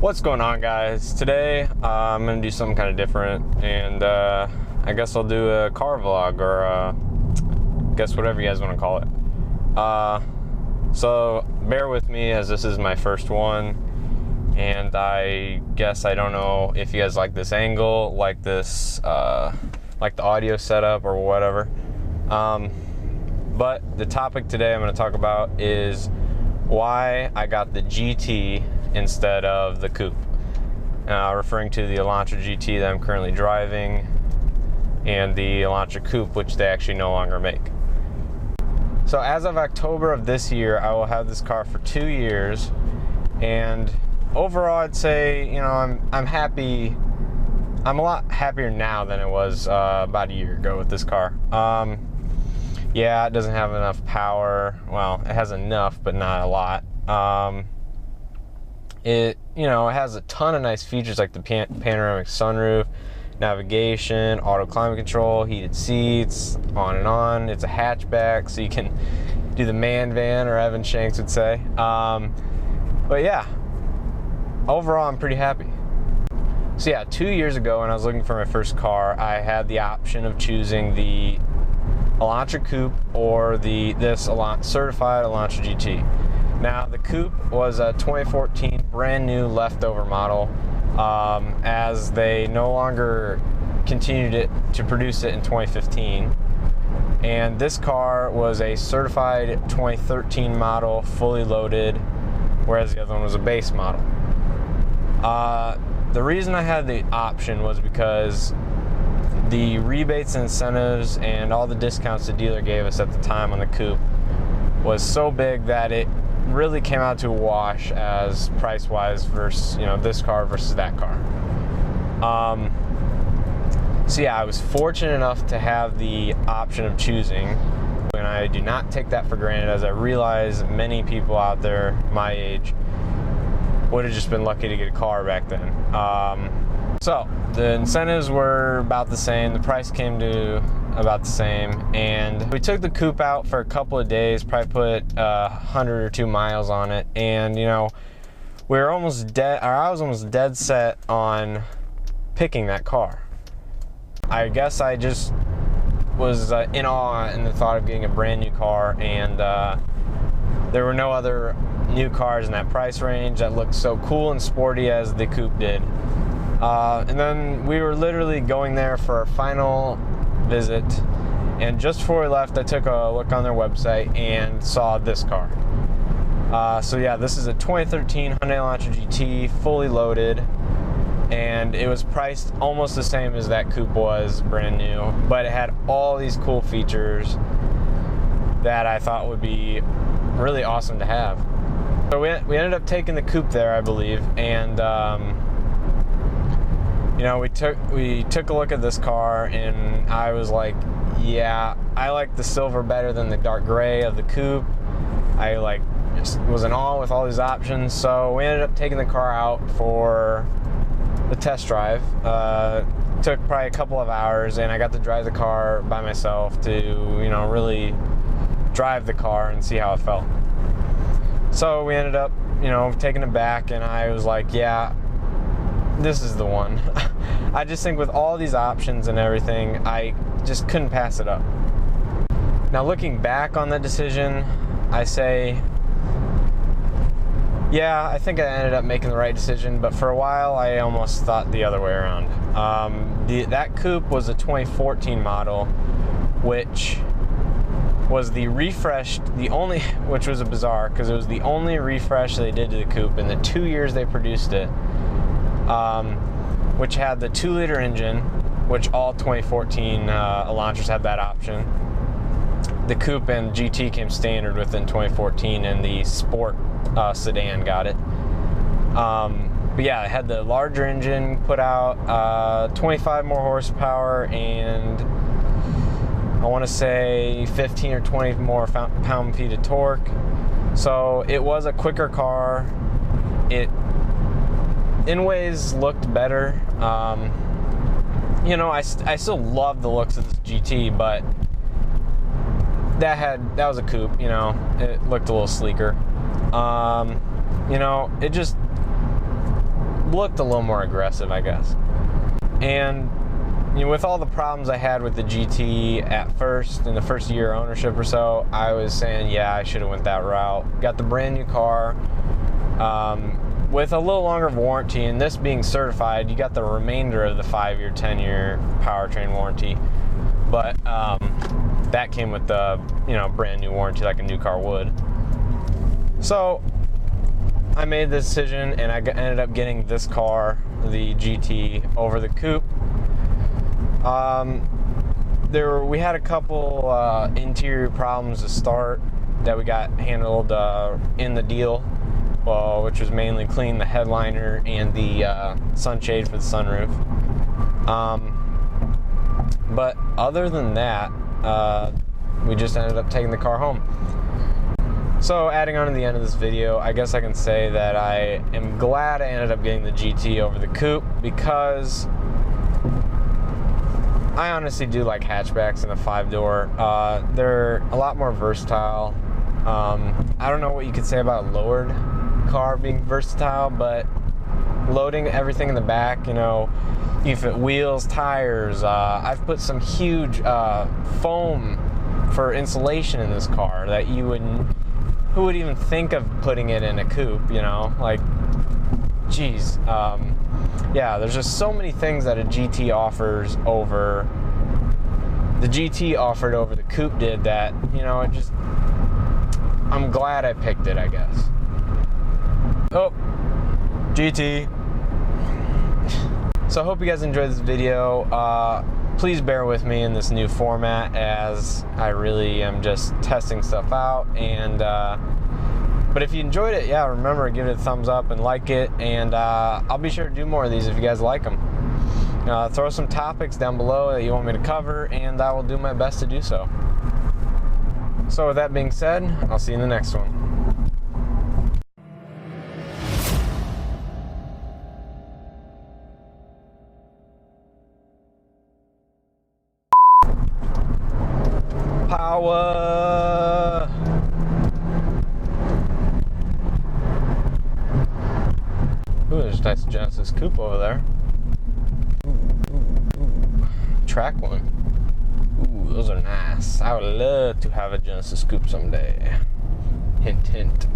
What's going on, guys? Today I'm gonna do something kind of different, and I guess I'll do a car vlog, or guess whatever you guys want to call it. So bear with me, as this is my first one, and I guess I don't know if you guys like this angle, like this, like the audio setup or whatever. But the topic today I'm going to talk about is why I got the GT instead of the Coupe, referring to the Elantra GT that I'm currently driving and the Elantra Coupe, which they actually no longer make. So as of October of this year, I will have this car for 2 years, and overall I'd say, you know, I'm happy. I'm a lot happier now than I was about a year ago with this car. Yeah, it doesn't have enough power. Well, it has enough, but not a lot. It has a ton of nice features like the panoramic sunroof, navigation, auto climate control, heated seats, on and on. It's a hatchback, so you can do the man van, or Evan Shanks would say. But yeah, overall I'm pretty happy. So yeah, 2 years ago when I was looking for my first car, I had the option of choosing the Elantra Coupe or this certified Elantra GT. Now, the Coupe was a 2014 brand new leftover model, as they no longer continued to produce it in 2015. And this car was a certified 2013 model, fully loaded, whereas the other one was a base model. The reason I had the option was because the rebates and incentives and all the discounts the dealer gave us at the time on the Coupe was so big that it really came out to a wash as price-wise versus, this car versus that car. So yeah, I was fortunate enough to have the option of choosing, and I do not take that for granted, as I realize many people out there my age would have just been lucky to get a car back then. So the incentives were about the same, the price came to about the same, and we took the Coupe out for a couple of days, probably put 100 or 2 miles on it, and we were almost dead, or I was almost dead set on picking that car. I guess I just was in awe in the thought of getting a brand new car, and there were no other new cars in that price range that looked so cool and sporty as the Coupe did. And then we were literally going there for our final visit, and just before we left, I took a look on their website and saw this car. So yeah, this is a 2013 Hyundai Elantra GT, fully loaded, and it was priced almost the same as that Coupe was, brand new, but it had all these cool features that I thought would be really awesome to have. So we ended up taking the Coupe there, I believe, and we took a look at this car, and I was like, yeah, I like the silver better than the dark gray of the Coupe. I just was in awe with all these options, so we ended up taking the car out for the test drive. Took probably a couple of hours, and I got to drive the car by myself to really drive the car and see how it felt. So we ended up taking it back, and I was like, yeah, this is the one. I just think with all these options and everything, I just couldn't pass it up. Now, looking back on that decision, I say, yeah, I think I ended up making the right decision, but for a while I almost thought the other way around. That Coupe was a 2014 model, which was the refreshed, which was a bizarre, because it was the only refresh they did to the Coupe in the 2 years they produced it. Which had the 2-liter engine, which all 2014 Elantras had that option. The Coupe and GT came standard within 2014, and the Sport sedan got it. But yeah, it had the larger engine, put out 25 more horsepower, and I want to say 15 or 20 more pound-feet of torque. So it was a quicker car. It in ways looked better. I still love the looks of this GT, but that was a Coupe. It looked a little sleeker. looked a little more aggressive, I guess. And you know, with all the problems I had with the GT at first, in the first year of ownership or so, I was saying, yeah, I should have went that route. Got the brand new car with a little longer warranty, and this being certified, you got the remainder of the 5-year, 10-year powertrain warranty. But that came with the, you know, brand new warranty like a new car would. So I made the decision, and I ended up getting this car, the GT, over the Coupe. We had a couple interior problems to start that we got handled in the deal, which was mainly cleaning the headliner and the sunshade for the sunroof. But other than that, we just ended up taking the car home. So adding on to the end of this video, I guess I can say that I am glad I ended up getting the GT over the Coupe, because I honestly do like hatchbacks in a 5-door. They're a lot more versatile. I don't know what you could say about a lowered car being versatile, but loading everything in the back, you know, you fit wheels, tires. I've put some huge foam for insulation in this car that you wouldn't. Who would even think of putting it in a coupe, you know? Like, geez. Yeah, there's just so many things that a GT offers over the GT offered over the Coupe did that, you know, it just, I'm glad I picked it, I guess. Oh, GT. So I hope you guys enjoyed this video. Please bear with me in this new format, as I really am just testing stuff out. And but if you enjoyed it, yeah, remember, give it a thumbs up and like it, and I'll be sure to do more of these if you guys like them. Throw some topics down below that you want me to cover, and I will do my best to do so. So with that being said, I'll see you in the next one. Power! Ooh, there's a nice Genesis Coupe over there. Ooh. Track one. Ooh, those are nice. I would love to have a Genesis Coupe someday. Hint, hint.